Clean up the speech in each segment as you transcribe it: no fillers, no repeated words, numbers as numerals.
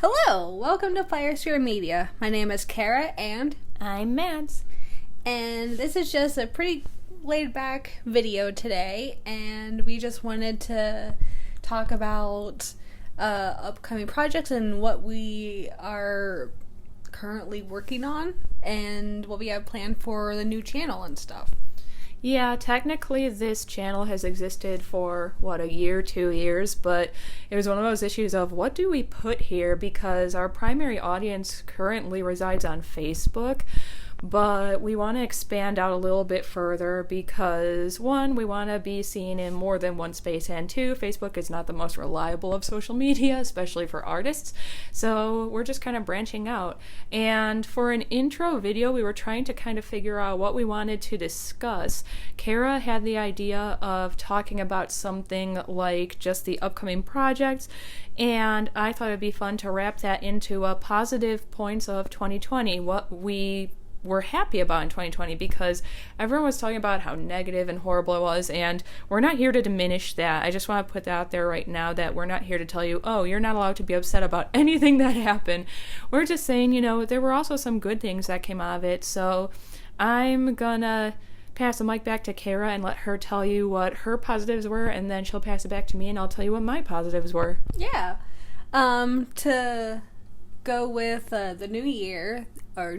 Hello, welcome to Firesphere Media. My name is Kara and I'm Mads. And this is just a pretty laid back video today, and we just wanted to talk about upcoming projects and what we are currently working on and what we have planned for the new channel and stuff. Yeah, technically this channel has existed for, a year, 2 years, but it was one of those issues of what do we put here, because our primary audience currently resides on Facebook, but we want to expand out a little bit further because, one, we want to be seen in more than one space, and two, Facebook is not the most reliable of social media, especially for artists, so we're just kind of branching out. And for an intro video, we were trying to kind of figure out what we wanted to discuss. Kara had the idea of talking about something like just the upcoming projects, and I thought it'd be fun to wrap that into a positive points of 2020, what we were happy about in 2020, because everyone was talking about how negative and horrible it was, and we're not here to diminish that. I just want to put that out there right now that we're not here to tell you, oh, you're not allowed to be upset about anything that happened. We're just saying, there were also some good things that came out of it, so I'm gonna pass the mic back to Kara and let her tell you what her positives were, and then she'll pass it back to me and I'll tell you what my positives were. Yeah. To go with the new year, or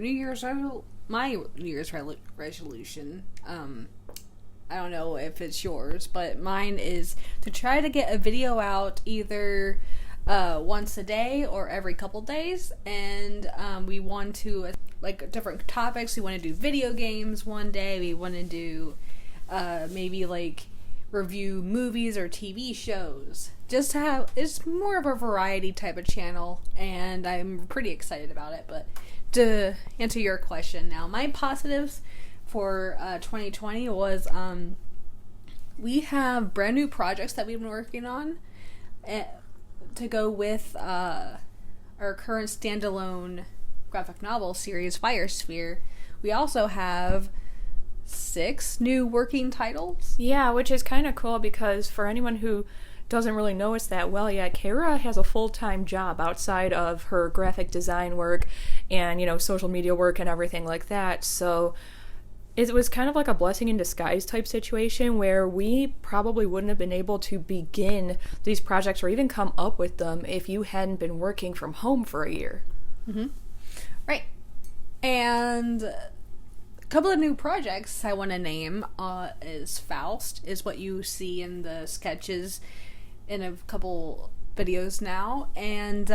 my New Year's resolution, I don't know if it's yours, but mine is to try to get a video out either once a day or every couple days, and we want to, different topics. We want to do video games one day, we want to do maybe review movies or TV shows, just to have, it's more of a variety type of channel, and I'm pretty excited about it. But to answer your question now, my positives for 2020 was we have brand new projects that we've been working on to go with our current standalone graphic novel series, Firesphere. We also have 6 new working titles. Yeah, which is kind of cool, because for anyone who doesn't really know us that well yet, Kara has a full-time job outside of her graphic design work and, social media work and everything like that. So it was kind of like a blessing in disguise type situation where we probably wouldn't have been able to begin these projects or even come up with them if you hadn't been working from home for a year. Mm-hmm. Right. And a couple of new projects I want to name is Faust, is what you see in the sketches in a couple videos now, and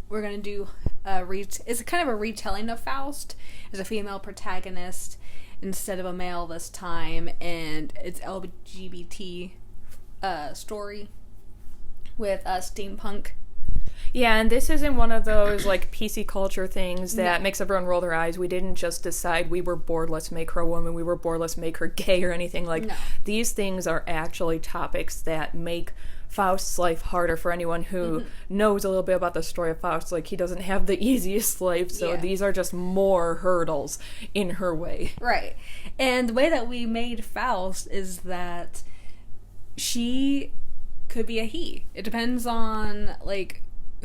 we're gonna do it's kind of a retelling of Faust as a female protagonist instead of a male this time, and it's LGBT story with steampunk. Yeah, and this isn't one of those PC culture things that makes everyone roll their eyes. We didn't just decide we were bored, let's make her a woman, we were bored, let's make her gay or anything No. These things are actually topics that make Faust's life harder for anyone who knows a little bit about the story of Faust. He doesn't have the easiest life, so these are just more hurdles in her way. Right. And the way that we made Faust is that she could be a he. It depends on,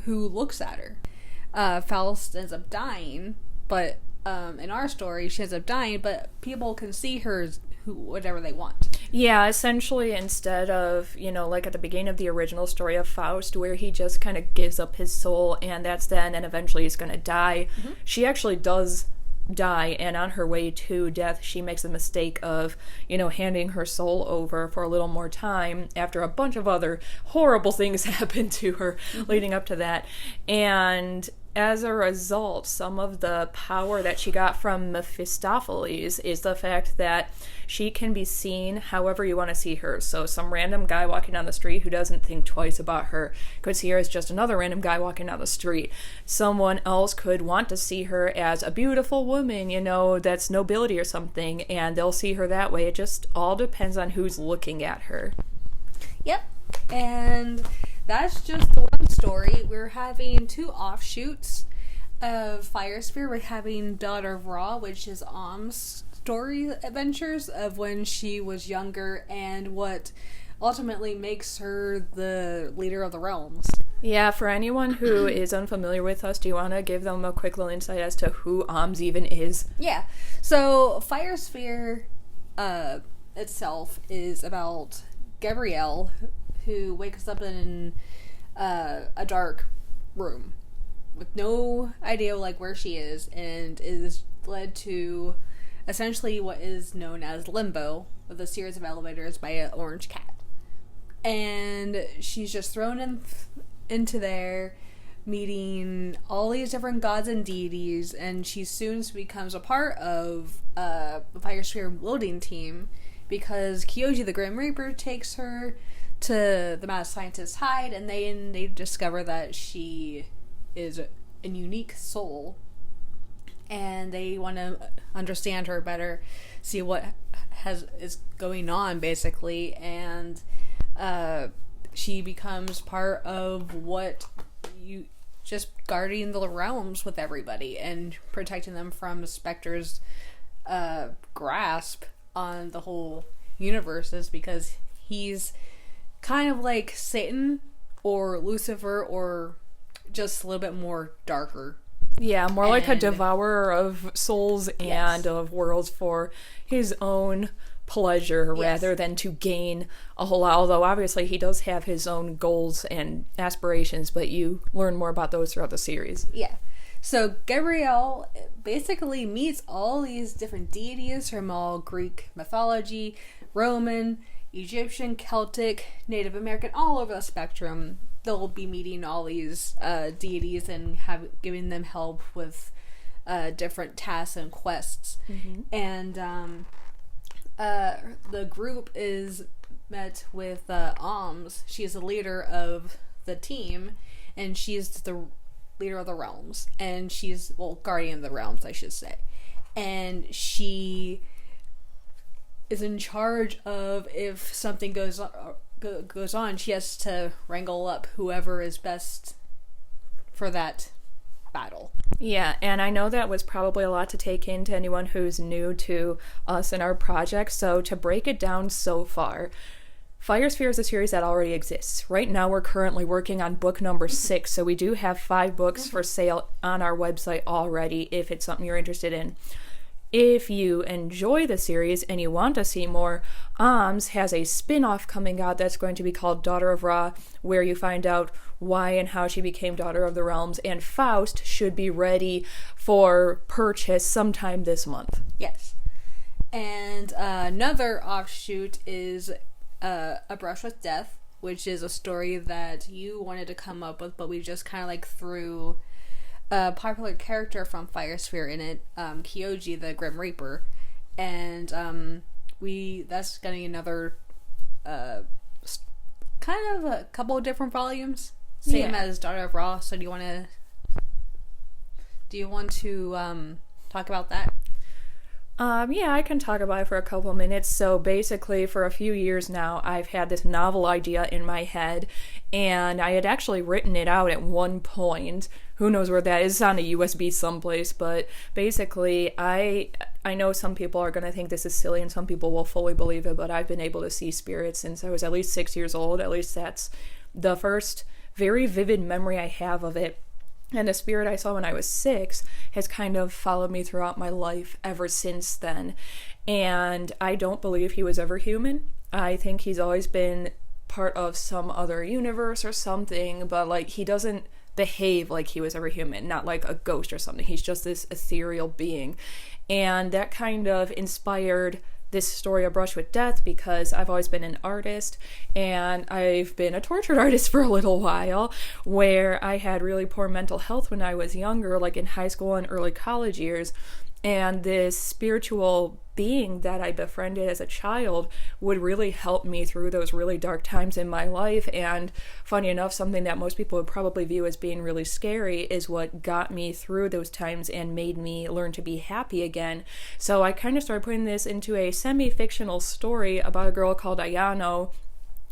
who looks at her. Faust ends up dying, but in our story, she ends up dying, but people can see her as whatever they want. Yeah, essentially, instead of, at the beginning of the original story of Faust, where he just kind of gives up his soul, and that's then, and eventually he's going to die, she actually does die, and on her way to death, she makes the mistake of, handing her soul over for a little more time after a bunch of other horrible things happen to her leading up to that. And as a result, some of the power that she got from Mephistopheles is the fact that she can be seen however you want to see her. So some random guy walking down the street who doesn't think twice about her could see her as just another random guy walking down the street. Someone else could want to see her as a beautiful woman, that's nobility or something, and they'll see her that way. It just all depends on who's looking at her. Yep. And that's just the one story. We're having 2 offshoots of Firesphere. We're having Daughter of Ra, which is Om's story adventures of when she was younger and what ultimately makes her the leader of the realms. Yeah, for anyone who is unfamiliar with us, do you want to give them a quick little insight as to who OMS even is? Yeah. So Fire Sphere itself is about Gabrielle, who wakes up in a dark room with no idea like where she is, and is led to essentially what is known as limbo, with a series of elevators by an orange cat. And she's just thrown into there, meeting all these different gods and deities, and she soon becomes a part of the Fire Sphere building team, because Kyoji the Grim Reaper takes her to the mad scientist's hide, and they discover that she is a unique soul, and they want to understand her better, see what is going on, basically, and she becomes part of what you just guarding the realms with everybody and protecting them from Spectre's grasp on the whole universes, because he's kind of like Satan or Lucifer, or just a little bit more darker. Yeah, more like a devourer of souls and yes. of worlds for his own pleasure, yes. rather than to gain a whole lot. Although obviously he does have his own goals and aspirations, but you learn more about those throughout the series. Yeah. So Gabrielle basically meets all these different deities from all Greek mythology, Roman, Egyptian, Celtic, Native American, all over the spectrum. They'll be meeting all these deities and giving them help with different tasks and quests. Mm-hmm. And the group is met with OMS. She is the leader of the team, and she's the leader of the realms, and she's, well, guardian of the realms, I should say. And she is in charge of, if something goes on, she has to wrangle up whoever is best for that battle. Yeah, and I know that was probably a lot to take in to anyone who's new to us and our project, so to break it down so far, Fire Sphere is a series that already exists. Right now we're currently working on book number 6, so we do have 5 books for sale on our website already if it's something you're interested in. If you enjoy the series and you want to see more, OMS has a spin-off coming out that's going to be called Daughter of Ra, where you find out why and how she became Daughter of the Realms, and Faust should be ready for purchase sometime this month. Yes. And another offshoot is A Brush with Death, which is a story that you wanted to come up with, but we just kind of like threw a popular character from Fire Sphere in it, Kyoji the Grim Reaper, and that's getting another kind of a couple of different volumes, same as Daughter of Ra. So do you want to talk about that? Yeah, I can talk about it for a couple minutes. So basically, for a few years now, I've had this novel idea in my head, and I had actually written it out at one point. Who knows where that is? It's on a USB someplace, but basically, I know some people are going to think this is silly, and some people will fully believe it, but I've been able to see spirits since I was at least 6 years old. At least that's the first very vivid memory I have of it. And the spirit I saw when I was 6 has kind of followed me throughout my life ever since then. And I don't believe he was ever human. I think he's always been part of some other universe or something, but like he doesn't behave like he was ever human, not like a ghost or something. He's just this ethereal being. And that kind of inspired this story, A Brush with Death, because I've always been an artist, and I've been a tortured artist for a little while, where I had really poor mental health when I was younger, like in high school and early college years, and this spiritual being that I befriended as a child would really help me through those really dark times in my life. And funny enough, something that most people would probably view as being really scary is what got me through those times and made me learn to be happy again. So I kind of started putting this into a semi-fictional story about a girl called Ayano,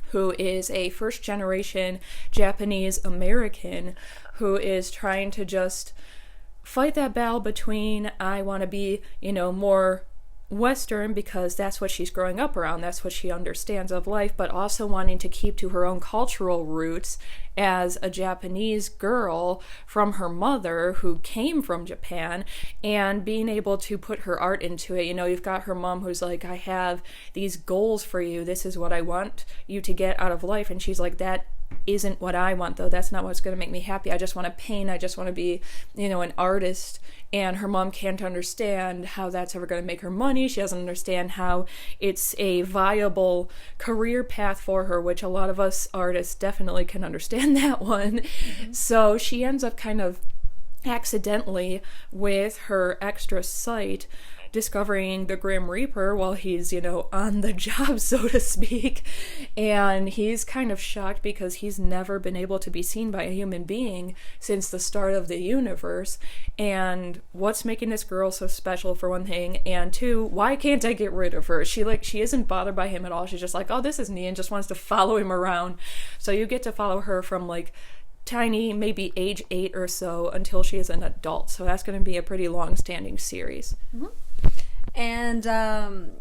who is a first-generation Japanese American who is trying to just fight that battle between, I want to be, more Western because that's what she's growing up around, that's what she understands of life, but also wanting to keep to her own cultural roots as a Japanese girl from her mother who came from Japan, and being able to put her art into it. You know, you've got her mom who's like, I have these goals for you, this is what I want you to get out of life, and she's like, that isn't what I want, though. That's not what's going to make me happy. I just want to paint. I just want to be, you know, an artist. And her mom can't understand how that's ever going to make her money. She doesn't understand how it's a viable career path for her, which a lot of us artists definitely can understand that one. Mm-hmm. So she ends up kind of accidentally, with her extra sight, discovering the Grim Reaper while he's, you know, on the job, so to speak. And he's kind of shocked because he's never been able to be seen by a human being since the start of the universe. And what's making this girl so special, for one thing, and two, why can't I get rid of her? She isn't bothered by him at all. She's just like, oh, this is neat, and just wants to follow him around. So you get to follow her from like tiny, maybe age 8 or so, until she is an adult. So that's going to be a pretty long-standing series. Mm-hmm. And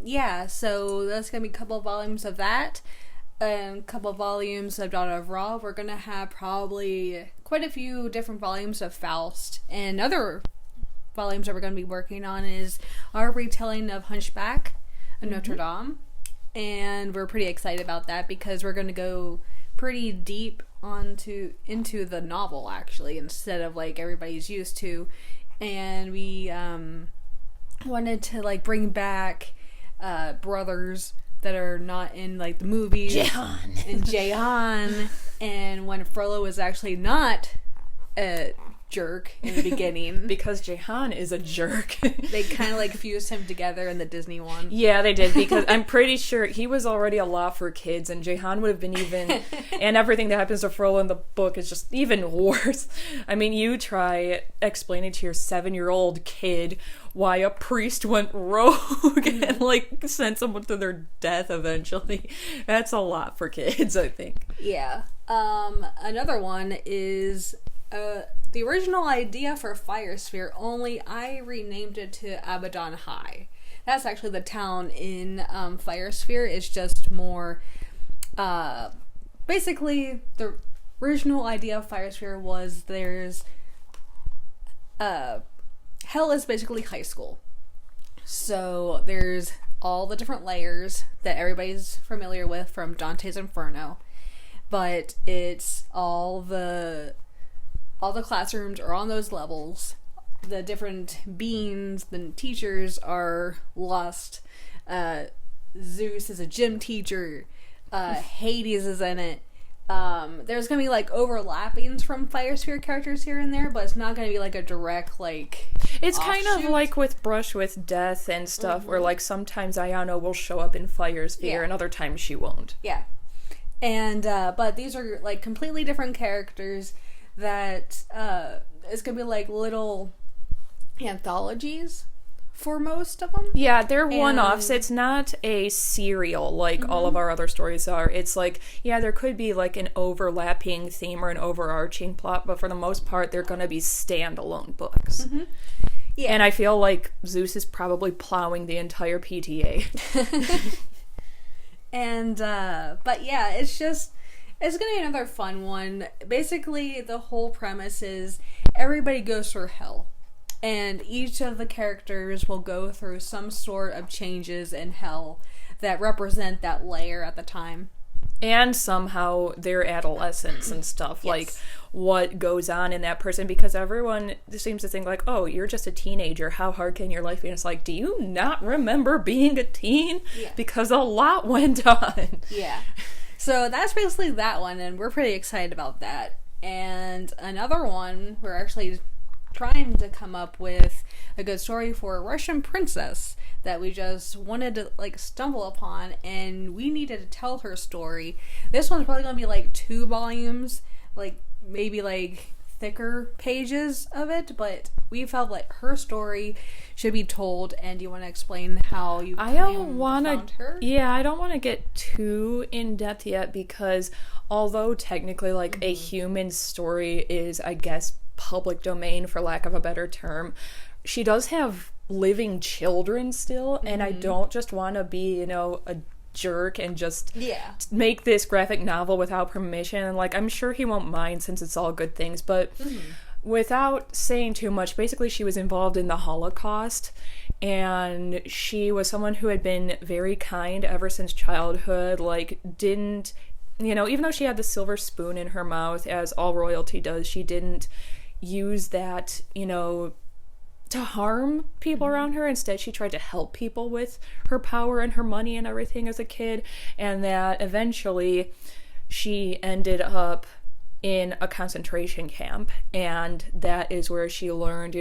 yeah, so that's gonna be a couple of volumes of that, a couple of volumes of Daughter of Ra. We're gonna have probably quite a few different volumes of Faust, and other volumes that we're gonna be working on is our retelling of Hunchback of Notre Dame, and we're pretty excited about that because we're gonna go pretty deep into the novel, actually, instead of like everybody's used to. And we wanted to like bring back brothers that are not in like the movies. Jehan. And when Frollo was actually not a jerk in the beginning. Because Jehan is a jerk. They kind of like fused him together in the Disney one. Yeah, they did, because I'm pretty sure he was already a lot for kids, and Jehan would have been even, and everything that happens to Frollo in the book is just even worse. I mean, you try explaining to your 7-year-old kid why a priest went rogue and like sent someone to their death eventually. That's a lot for kids, I think. Yeah. Another one is the original idea for Fire Sphere, only I renamed it to Abaddon High. That's actually the town in Fire Sphere. It's just more basically the original idea of Fire Sphere was there's hell is basically high school. So there's all the different layers that everybody's familiar with from Dante's Inferno, but it's all the classrooms are on those levels. The different beings, the teachers are lost. Zeus is a gym teacher. Hades is in it. There's gonna be like overlappings from Fire Sphere characters here and there, but it's not gonna be like a direct like. It's offshoot. Kind of like with Brush with Death and stuff, where like sometimes Ayano will show up in Fire Sphere and other times she won't. Yeah, and but these are like completely different characters that it's gonna be like little anthologies for most of them. Yeah, they're one-offs. It's not a serial like all of our other stories are. It's like, yeah, there could be like an overlapping theme or an overarching plot, but for the most part, they're going to be standalone books. Yeah. And I feel like Zeus is probably plowing the entire PTA. And, but yeah, it's gonna be another fun one. Basically, the whole premise is everybody goes through hell. And each of the characters will go through some sort of changes in hell that represent that layer at the time. And somehow their adolescence and stuff, yes. Like what goes on in that person, because everyone seems to think like, oh, you're just a teenager, how hard can your life be? And it's like, do you not remember being a teen? Yeah. Because a lot went on. Yeah. So that's basically that one, and we're pretty excited about that. And another one, we're actually trying to come up with a good story for a Russian princess that we just wanted to like stumble upon, and we needed to tell her story. This one's probably gonna be like 2 volumes, like maybe like thicker pages of it, but we felt like her story should be told. And do you want to explain how you found her? Yeah, I don't want to get too in depth yet, because although technically like a human story is, I guess, public domain for lack of a better term, she does have living children still, and I don't just want to be, a jerk and just make this graphic novel without permission. Like, I'm sure he won't mind since it's all good things, but without saying too much, basically she was involved in the Holocaust, and she was someone who had been very kind ever since childhood, like, didn't, even though she had the silver spoon in her mouth, as all royalty does, she didn't use that, to harm people around her. Instead, she tried to help people with her power and her money and everything as a kid, and that eventually she ended up in a concentration camp, and that is where she learned,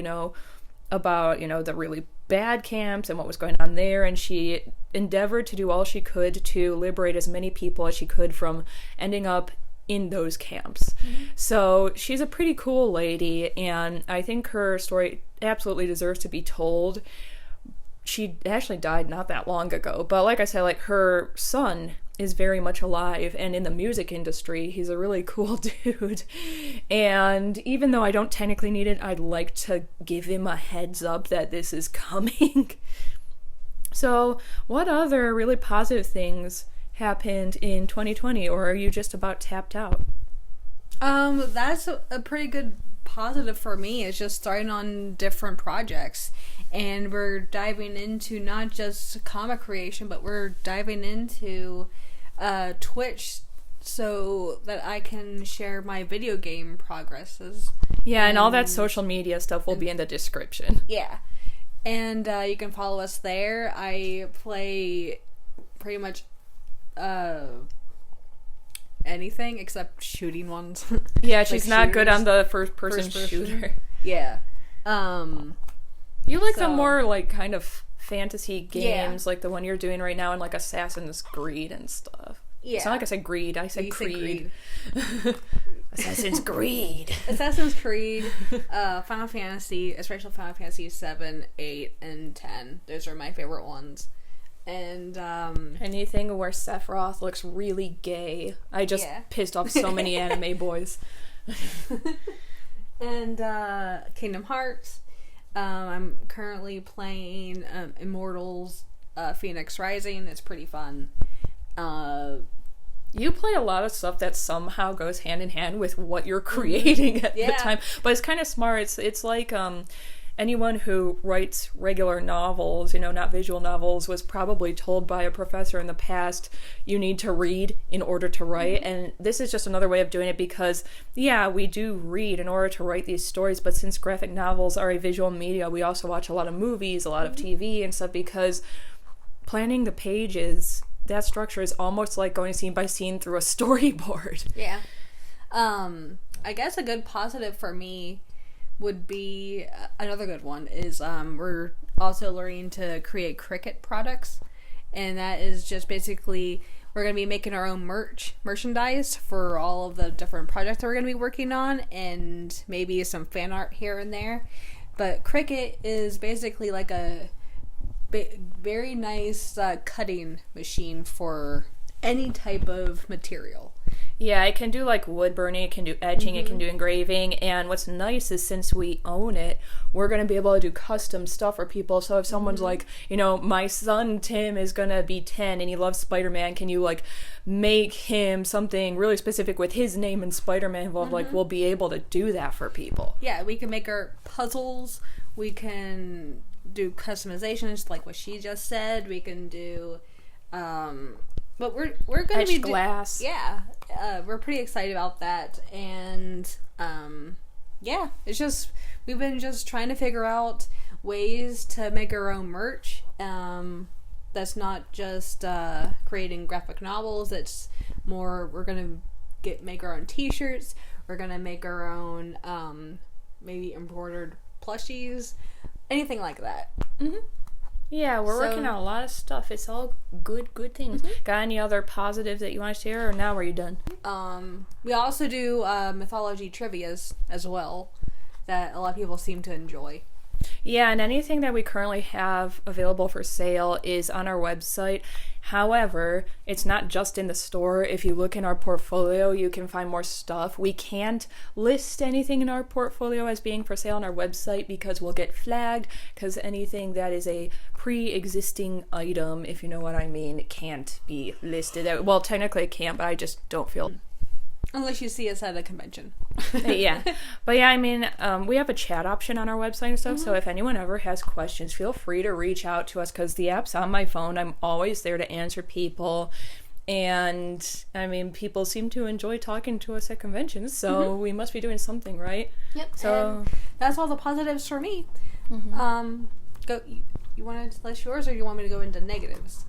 about, the really bad camps and what was going on there, and she endeavored to do all she could to liberate as many people as she could from ending up in those camps. So she's a pretty cool lady, and I think her story absolutely deserves to be told. She actually died not that long ago, but like I said, like, her son is very much alive and in the music industry. He's a really cool dude, and even though I don't technically need it, I'd like to give him a heads up that this is coming. So what other really positive things happened in 2020, or are you just about tapped out? That's a pretty good positive for me. It's just starting on different projects, and we're diving into not just comic creation, but we're diving into Twitch so that I can share my video game progresses. Yeah, and all that social media stuff will be in the description. Yeah, and you can follow us there. I play pretty much anything except shooting ones. Yeah, she's not good on the first person shooter. Yeah. You like the more, like, kind of fantasy games, like the one you're doing right now, and like Assassin's Creed and stuff. Yeah. It's not like I said greed, I said Creed. Assassin's Creed. Assassin's Creed, Final Fantasy, especially Final Fantasy 7, 8, and 10. Those are my favorite ones. And anything where Sephiroth looks really gay. I just pissed off so many anime boys. And Kingdom Hearts. I'm currently playing Immortals Phoenix Rising. It's pretty fun. You play a lot of stuff that somehow goes hand in hand with what you're creating at the time. But it's kind of smart. It's like anyone who writes regular novels, not visual novels, was probably told by a professor in the past, you need to read in order to write. And this is just another way of doing it because, we do read in order to write these stories, but since graphic novels are a visual media, we also watch a lot of movies, a lot of TV and stuff, because planning the pages, that structure is almost like going scene by scene through a storyboard. Yeah. I guess a good positive for me would be, another good one is we're also learning to create Cricut products, and that is just basically we're going to be making our own merchandise for all of the different projects that we're going to be working on, and maybe some fan art here and there. But Cricut is basically like a very nice cutting machine for any type of material. Yeah, it can do like wood burning, it can do etching, it can do engraving, and what's nice is since we own it, we're going to be able to do custom stuff for people. So if someone's like, my son Tim is going to be 10 and he loves Spider-Man, can you like make him something really specific with his name and Spider-Man involved? Like, we'll be able to do that for people. Yeah, we can make our puzzles, we can do customizations like what she just said, we can do but we're going to be glass. We're pretty excited about that, and it's just we've been just trying to figure out ways to make our own merch. That's not just creating graphic novels. It's more we're gonna make our own T-shirts. We're gonna make our own maybe embroidered plushies, anything like that. Yeah, we're working on a lot of stuff. It's all good things. Got any other positives that you want to share, or now are you done? We also do mythology trivias as well that a lot of people seem to enjoy. Yeah, and anything that we currently have available for sale is on our website. However, it's not just in the store. If you look in our portfolio, you can find more stuff. We can't list anything in our portfolio as being for sale on our website because we'll get flagged, because anything that is a pre-existing item, if you know what I mean, can't be listed. Well, technically it can, but I just don't feel... Unless you see us at a convention. Yeah. But yeah, I mean, we have a chat option on our website and stuff, so if anyone ever has questions, feel free to reach out to us, because the app's on my phone. I'm always there to answer people. And, I mean, people seem to enjoy talking to us at conventions, so we must be doing something right. Yep. So and that's all the positives for me. Go. You want to list yours, or you want me to go into negatives?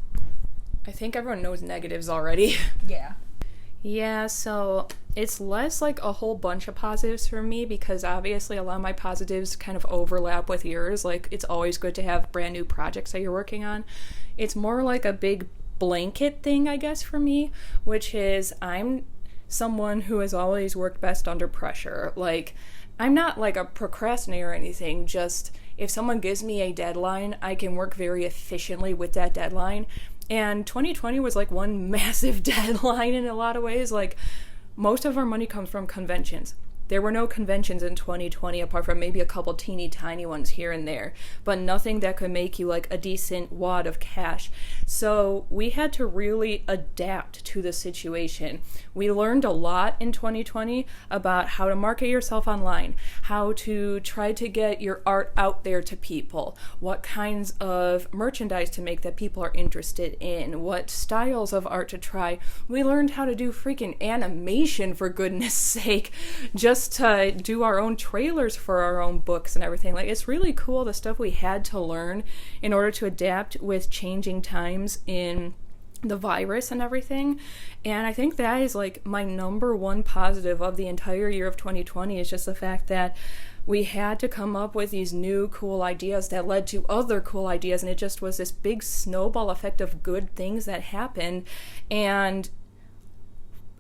I think everyone knows negatives already. Yeah. Yeah, so it's less like a whole bunch of positives for me, because obviously a lot of my positives kind of overlap with yours. Like, it's always good to have brand new projects that you're working on. It's more like a big blanket thing, I guess, for me, which is I'm someone who has always worked best under pressure. Like, I'm not like a procrastinator or anything, just if someone gives me a deadline, I can work very efficiently with that deadline. And 2020 was like one massive deadline in a lot of ways. Like, most of our money comes from conventions. There were no conventions in 2020 apart from maybe a couple teeny tiny ones here and there, but nothing that could make you like a decent wad of cash. So we had to really adapt to the situation. We learned a lot in 2020 about how to market yourself online, how to try to get your art out there to people, what kinds of merchandise to make that people are interested in, what styles of art to try. We learned how to do freaking animation, for goodness sake, just to do our own trailers for our own books and everything. Like, it's really cool, the stuff we had to learn in order to adapt with changing times in the virus and everything. And I think that is like my number one positive of the entire year of 2020, is just the fact that we had to come up with these new cool ideas that led to other cool ideas, and it just was this big snowball effect of good things that happened. And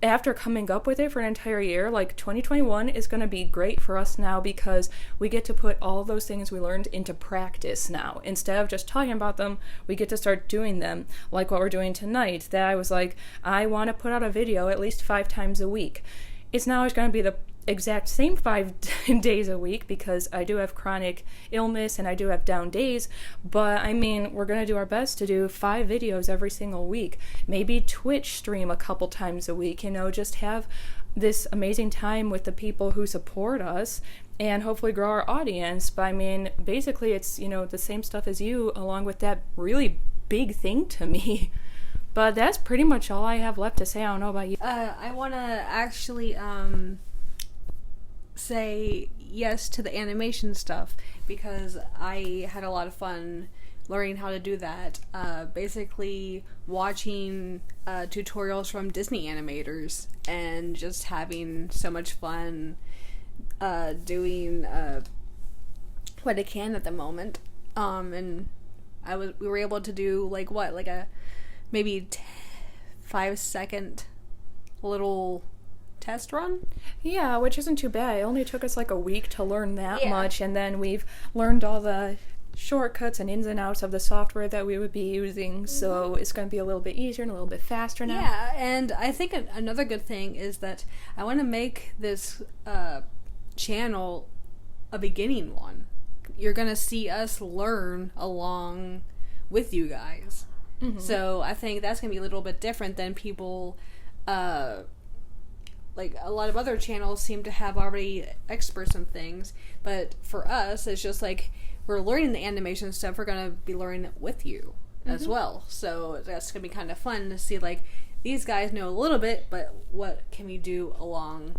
after coming up with it for an entire year, like, 2021 is going to be great for us now, because we get to put all of those things we learned into practice now. Instead of just talking about them, we get to start doing them, like what we're doing tonight. That I was like, I want to put out a video at least 5 times a week. It's now going to be the exact same 5 days a week, because I do have chronic illness and I do have down days, but I mean, we're going to do our best to do 5 videos every single week, maybe Twitch stream a couple times a week, just have this amazing time with the people who support us and hopefully grow our audience. But I mean, basically it's, the same stuff as you, along with that really big thing to me. But that's pretty much all I have left to say. I don't know about you. I want to actually say yes to the animation stuff, because I had a lot of fun learning how to do that. Basically watching tutorials from Disney animators and just having so much fun doing what I can at the moment. And we were able to do like a maybe 5-second little test run. Yeah, which isn't too bad. It only took us like a week to learn that much, and then we've learned all the shortcuts and ins and outs of the software that we would be using, so it's going to be a little bit easier and a little bit faster now. Yeah, and I think another good thing is that I want to make this channel a beginning one. You're going to see us learn along with you guys. Mm-hmm. So I think that's going to be a little bit different than people, like a lot of other channels seem to have already experts in things. But for us, it's just like we're learning the animation stuff. We're going to be learning it with you as well. So that's going to be kind of fun to see, like, these guys know a little bit, but what can we do along?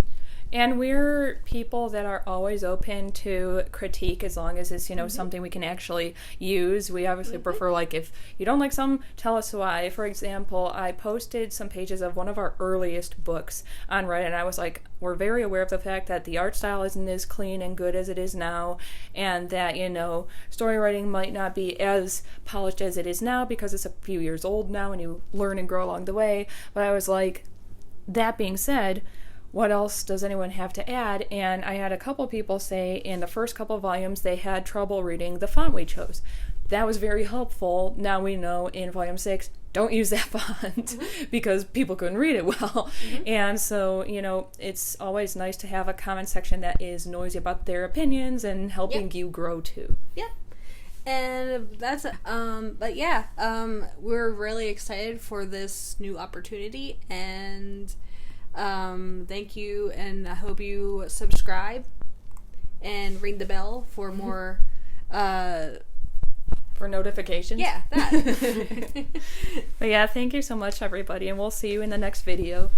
And we're people that are always open to critique as long as it's, something we can actually use. We obviously prefer, like, if you don't like some, tell us why. For example, I posted some pages of one of our earliest books on Reddit, and I was like, we're very aware of the fact that the art style isn't as clean and good as it is now, and that, story writing might not be as polished as it is now because it's a few years old now and you learn and grow along the way. But I was like, that being said, what else does anyone have to add? And I had a couple people say in the first couple volumes they had trouble reading the font we chose. That was very helpful. Now we know in volume 6, don't use that font because people couldn't read it well. And so, you know, it's always nice to have a comment section that is noisy about their opinions and helping you grow too. Yep. And that's but yeah, we're really excited for this new opportunity, and thank you, and I hope you subscribe and ring the bell for more for notifications. Yeah, that. But yeah, thank you so much, everybody, and we'll see you in the next video.